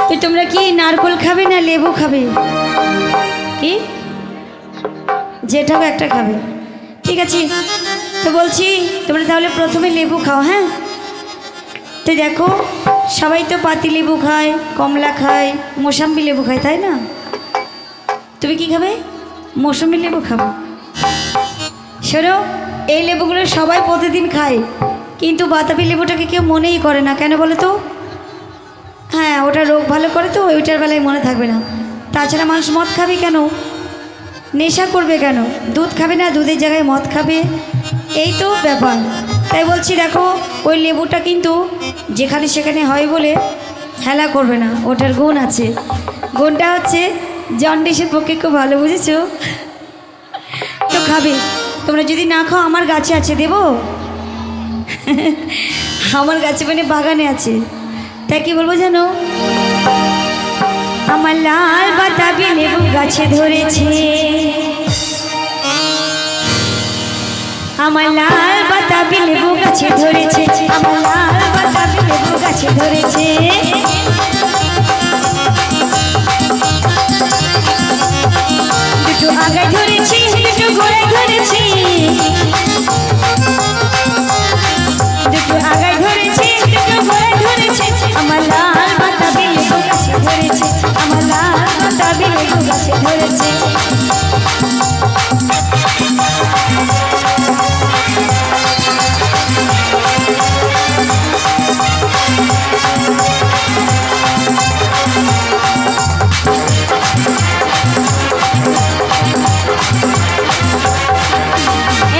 তো তোমরা কি নারকোল খাবে না লেবু খাবে? কি যেটাও একটা খাবে, ঠিক আছে। তো বলছি তোমরা তাহলে প্রথমে লেবু খাও, হ্যাঁ? তো দেখো সবাই তো পাতি লেবু খায়, কমলা খায়, মৌসাম্বি লেবু খায়, তাই না? তুমি কি খাবে? মৌসুমি লেবু খাবে। শোনো, এই লেবুগুলো সবাই প্রতিদিন খায়, কিন্তু বাতাবি লেবুটাকে কেউ মনেই করে না, কেন বলো তো? হ্যাঁ, ওটা রোগ ভালো করে তো ওইটার বেলায় মনে থাকবে না। তাছাড়া মানুষ মদ খাবে কেন, নেশা করবে কেন? দুধ খাবে না, দুধের জায়গায় মদ খাবে, এই তো ব্যাপার। তাই বলছি দেখো, ওই লেবুটা কিন্তু যেখানে সেখানে হয় বলে হেলা করবে না, ওটার গুণ আছে। গুণটা হচ্ছে জন্ডিসের পক্ষে খুব ভালো, বুঝেছো? তো খাবে। তোমরা যদি না খাও, আমার গাছে আছে, দেবো। আমার গাছে মানে বাগানে আছে। তাই কি বলবো জানো? আমার লাল বাতাবি লেবু গাছে ধরেছে, আমার লাল বাতাবি লেবু গাছে ধরেছে, আমার লাল বাতাবি লেবু গাছে ধরেছে। দুটো আগায় ধরেছি, দুটো গোড়ায় ধরেছি, দুটো আগায় ধরেছি, দুটো গোড়ায় ধরেছি। আমার লাল বাতাবি লেবু গাছে ধরেছে, আমার লাল বাতাবি লেবু গাছে ধরেছে।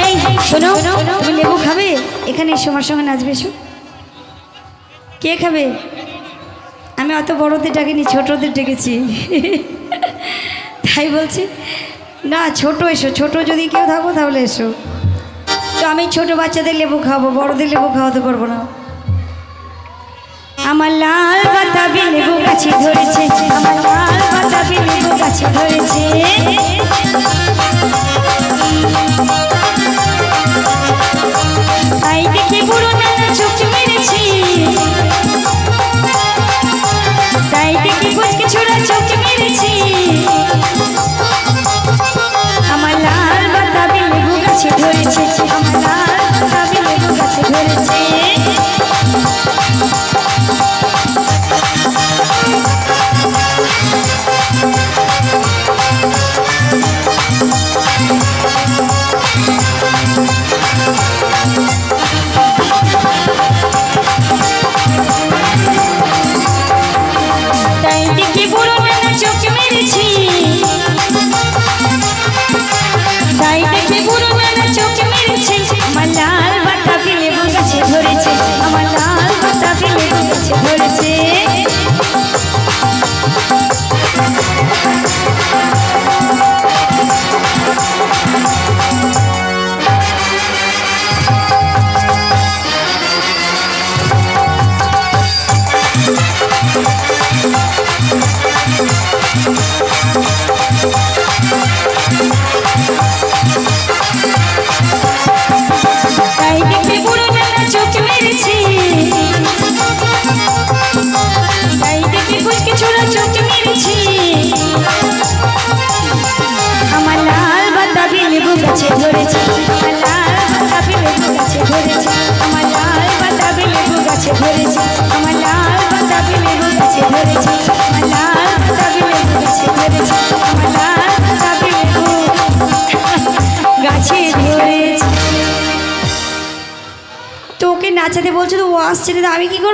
এই শোনো, তুমি লেবু খাবে? এখানে এসো, আমার সঙ্গে নাচবে, এসো। কে খাবে? আমি অত বড়দের ডাকিনি, ছোটদের ডেকেছি। তাই বলছি না, ছোট এসো, ছোট যদি কেউ থাকো তাহলে এসো। তো আমি ছোট বাচ্চাদের লেবু খাবো, বড়দের লেবু খাওয়াতে পারবো না। আমার লাল বাতাবি লেবু গাছে ধরেছে, আমার লাল বাতাবি লেবু গাছে ধরেছে। তাই দেখে বুড়ো নানা চোখ মেরেছি, তাই দেখে কুচকে ছোড়া চোখ মেরেছি। আমার লাল বাতাবি লেবু গাছে ধরেছে, আমার লাল বাতাবি লেবু গাছে ধরেছে। তাই দেখে বুড়ো নানা চোখ মেরেছি, তাই দেখে বুড়ো নানা চোখ মেরেছি। আমার লাল বাতাবি লেবু গাছে ধরেছে, আমার লাল বাতাবি লেবু গাছে ধরেছে। তাই দেখে বুড়ো নানা চোখ মেরেছি, তাই দেখে কুচকে ছোড়া চোখ মেরেছি। আমার লাল বাতাবি লেবু গাছে ধরেছে, আমার লাল বাতাবি লেবু গাছে ধরেছে, আমার লাল বাতাবি লেবু গাছে ধরেছে, আমার লাল বাতাবি লেবু গাছে ধরেছে, আমার লাল বাতাবি লেবু গাছে ধরেছে, আমার লাল বাতাবি লেবু গাছে ধরেছে। তো ওকে নাচাতে বলছো, তো ও আসছে না, আমি কি করবো?